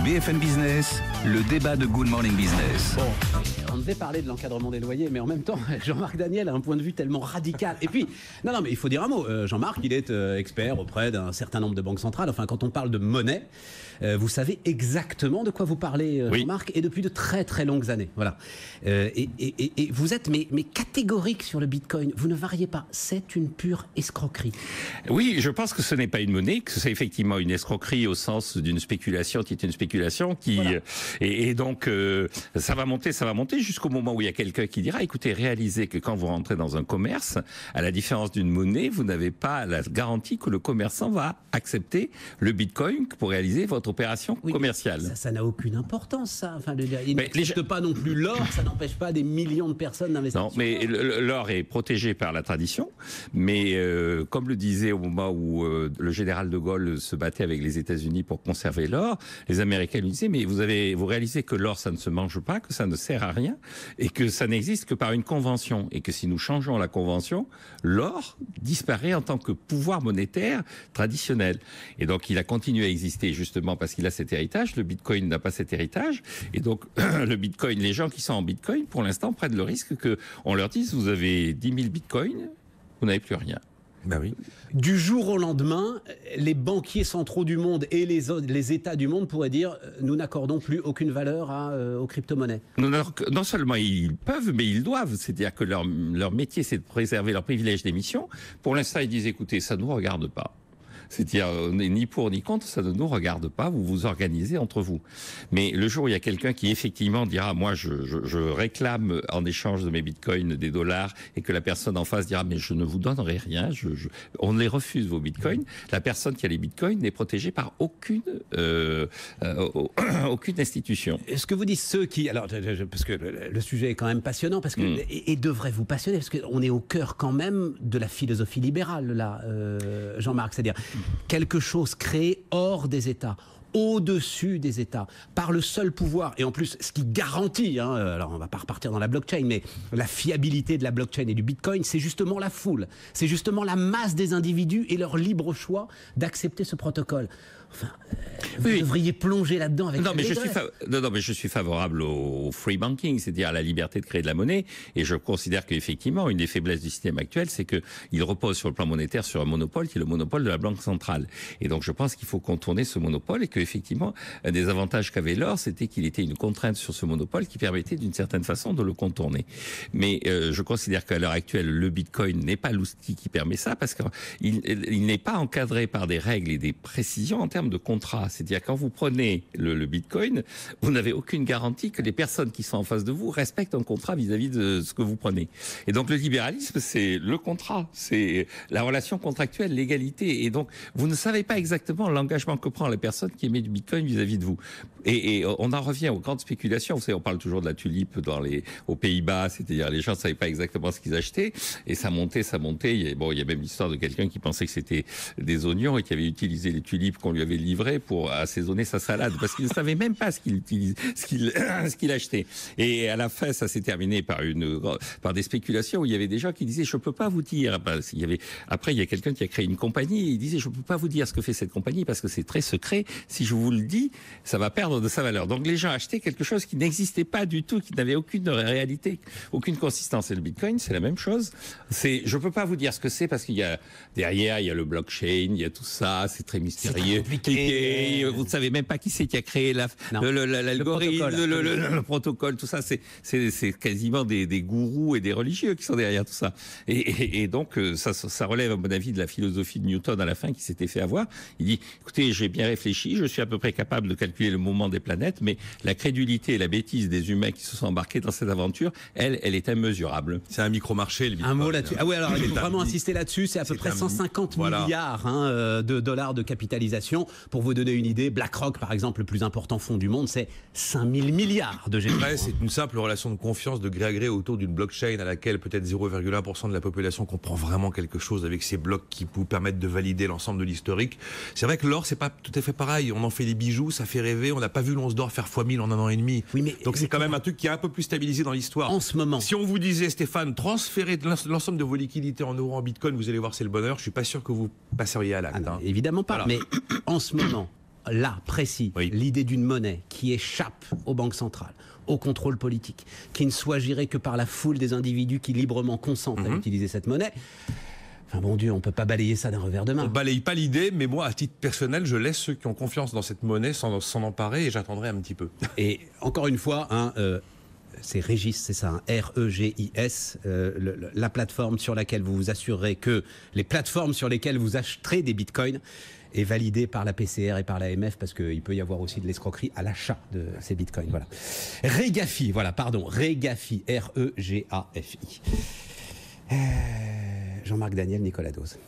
BFM Business, le débat de Good Morning Business. Bon, on devait parler de l'encadrement des loyers, mais en même temps, Jean-Marc Daniel a un point de vue tellement radical. Et puis, non, mais il faut dire un mot. Jean-Marc, il est expert auprès d'un certain nombre de banques centrales. Enfin, quand on parle de monnaie, vous savez exactement de quoi vous parlez, Jean-Marc, et depuis de très très longues années. Voilà. Et vous êtes mais catégorique sur le Bitcoin. Vous ne variez pas. C'est une pure escroquerie. Oui, je pense que ce n'est pas une monnaie, que c'est effectivement une escroquerie au sens d'une spéculation qui est une spéculation qui voilà. Et donc ça va monter jusqu'au moment où il y a quelqu'un qui dira écoutez, réalisez que quand vous rentrez dans un commerce, à la différence d'une monnaie, vous n'avez pas la garantie que le commerçant va accepter le Bitcoin pour réaliser votre opération commerciale. Ça n'a aucune importance, ça. Enfin, il n'existe pas non plus l'or, ça n'empêche pas des millions de personnes d'investir. Non, mais l'or est protégé par la tradition, mais comme le disait au moment où le général de Gaulle se battait avec les États-Unis pour conserver l'or, les Américains lui disaient mais vous réalisez que l'or ça ne se mange pas, que ça ne sert à rien et que ça n'existe que par une convention et que si nous changeons la convention, l'or disparaît en tant que pouvoir monétaire traditionnel. Et donc il a continué à exister justement parce qu'il a cet héritage. Le Bitcoin n'a pas cet héritage et donc le Bitcoin, les gens qui sont en Bitcoin pour l'instant prennent le risque que on leur dise vous avez 10 000 Bitcoins, vous n'avez plus rien. Ben oui. Du jour au lendemain, les banquiers centraux du monde et les États du monde pourraient dire nous n'accordons plus aucune valeur aux crypto-monnaies. Non seulement ils peuvent, mais ils doivent. C'est-à-dire que leur métier, c'est de préserver leur privilège d'émission. Pour l'instant, ils disent écoutez, ça ne nous regarde pas. C'est-à-dire, on n'est ni pour ni contre, ça ne nous regarde pas, vous vous organisez entre vous. Mais le jour où il y a quelqu'un qui effectivement dira, moi je réclame en échange de mes bitcoins des dollars, et que la personne en face dira, mais je ne vous donnerai rien, on les refuse vos bitcoins, la personne qui a les bitcoins n'est protégée par aucune institution. Ce que vous dites ceux qui, alors parce que le sujet est quand même passionnant, parce que et devrait vous passionner, parce qu'on est au cœur quand même de la philosophie libérale là, Jean-Marc, c'est-à-dire quelque chose créé hors des États, au-dessus des États, par le seul pouvoir, et en plus ce qui garantit, alors on va pas repartir dans la blockchain, mais la fiabilité de la blockchain et du Bitcoin, c'est justement la foule, c'est justement la masse des individus et leur libre choix d'accepter ce protocole. Enfin, vous devriez plonger là-dedans avec mais je suis favorable au free banking, c'est-à-dire à la liberté de créer de la monnaie, et je considère qu'effectivement, une des faiblesses du système actuel, c'est qu'il repose sur le plan monétaire sur un monopole qui est le monopole de la banque centrale. Et donc je pense qu'il faut contourner ce monopole et qu'effectivement, un des avantages qu'avait l'or, c'était qu'il était une contrainte sur ce monopole qui permettait d'une certaine façon de le contourner. Mais je considère qu'à l'heure actuelle, le Bitcoin n'est pas l'outil qui permet ça, parce qu'il n'est pas encadré par des règles et des précisions en termes de contrat. C'est-à-dire quand vous prenez le Bitcoin, vous n'avez aucune garantie que les personnes qui sont en face de vous respectent un contrat vis-à-vis de ce que vous prenez. Et donc le libéralisme, c'est le contrat, c'est la relation contractuelle, l'égalité. Et donc vous ne savez pas exactement l'engagement que prend la personne qui émet du Bitcoin vis-à-vis de vous. Et on en revient aux grandes spéculations. Vous savez, on parle toujours de la tulipe aux Pays-Bas, c'est-à-dire les gens ne savaient pas exactement ce qu'ils achetaient, et ça montait. Il y a même l'histoire de quelqu'un qui pensait que c'était des oignons et qui avait utilisé les tulipes qu'on lui avait livrées pour assaisonner sa salade, parce qu'il ne savait même pas ce qu'il achetait. Et à la fin, ça s'est terminé par des spéculations où il y avait des gens qui disaient je peux pas vous dire. Après, il y a quelqu'un qui a créé une compagnie et il disait je peux pas vous dire ce que fait cette compagnie parce que c'est très secret. Si je vous le dis, ça va perdre de sa valeur. Donc les gens achetaient quelque chose qui n'existait pas du tout, qui n'avait aucune réalité, aucune consistance. Et le Bitcoin, c'est la même chose. Je peux pas vous dire ce que c'est parce qu'il y a derrière, il y a le blockchain, il y a tout ça, c'est très mystérieux. Vous ne savez même pas qui c'est qui a créé l'algorithme, le protocole, tout ça. C'est quasiment des gourous et des religieux qui sont derrière tout ça. Et donc, ça relève, à mon avis, de la philosophie de Newton à la fin, qui s'était fait avoir. Il dit, écoutez, j'ai bien réfléchi, je suis à peu près capable de calculer le mouvement des planètes, mais la crédulité et la bêtise des humains qui se sont embarqués dans cette aventure, elle est immesurable. C'est un micro-marché, le Bitcoin. Un mot là-dessus. Ah oui, alors il faut vraiment insister là-dessus. C'est à peu près 150 milliards de dollars de capitalisation. Pour vous donner une idée, BlackRock, par exemple, le plus important fonds du monde, c'est 5000 milliards de GDP. C'est une simple relation de confiance de gré à gré autour d'une blockchain à laquelle peut-être 0,1% de la population comprend vraiment quelque chose, avec ces blocs qui vous permettent de valider l'ensemble de l'historique. C'est vrai que l'or, c'est pas tout à fait pareil. On en fait des bijoux, ça fait rêver. On n'a pas vu l'once d'or faire x1000 en un an et demi. Oui, donc c'est quand même un truc qui est un peu plus stabilisé dans l'histoire. En ce moment. Si on vous disait, Stéphane, transférez l'ensemble de vos liquidités en euros, en bitcoin, vous allez voir, c'est le bonheur. Je suis pas sûr que vous passeriez à l'acte. Évidemment pas. Voilà. Mais en ce moment, là, précis, Oui. l'idée d'une monnaie qui échappe aux banques centrales, au contrôle politique, qui ne soit gérée que par la foule des individus qui librement consentent à utiliser cette monnaie, enfin bon Dieu, on ne peut pas balayer ça d'un revers de main. On balaye pas l'idée, mais moi, à titre personnel, je laisse ceux qui ont confiance dans cette monnaie s'en emparer et j'attendrai un petit peu. Et encore une fois, c'est Régis, c'est ça, R-E-G-I-S, la plateforme sur laquelle vous vous assurerez que les plateformes sur lesquelles vous acheterez des bitcoins est validée par la PCR et par l'AMF, parce qu'il peut y avoir aussi de l'escroquerie à l'achat de ces bitcoins. Voilà. Regafi, Regafi, R-E-G-A-F-I. Jean-Marc Daniel, Nicolas Dose.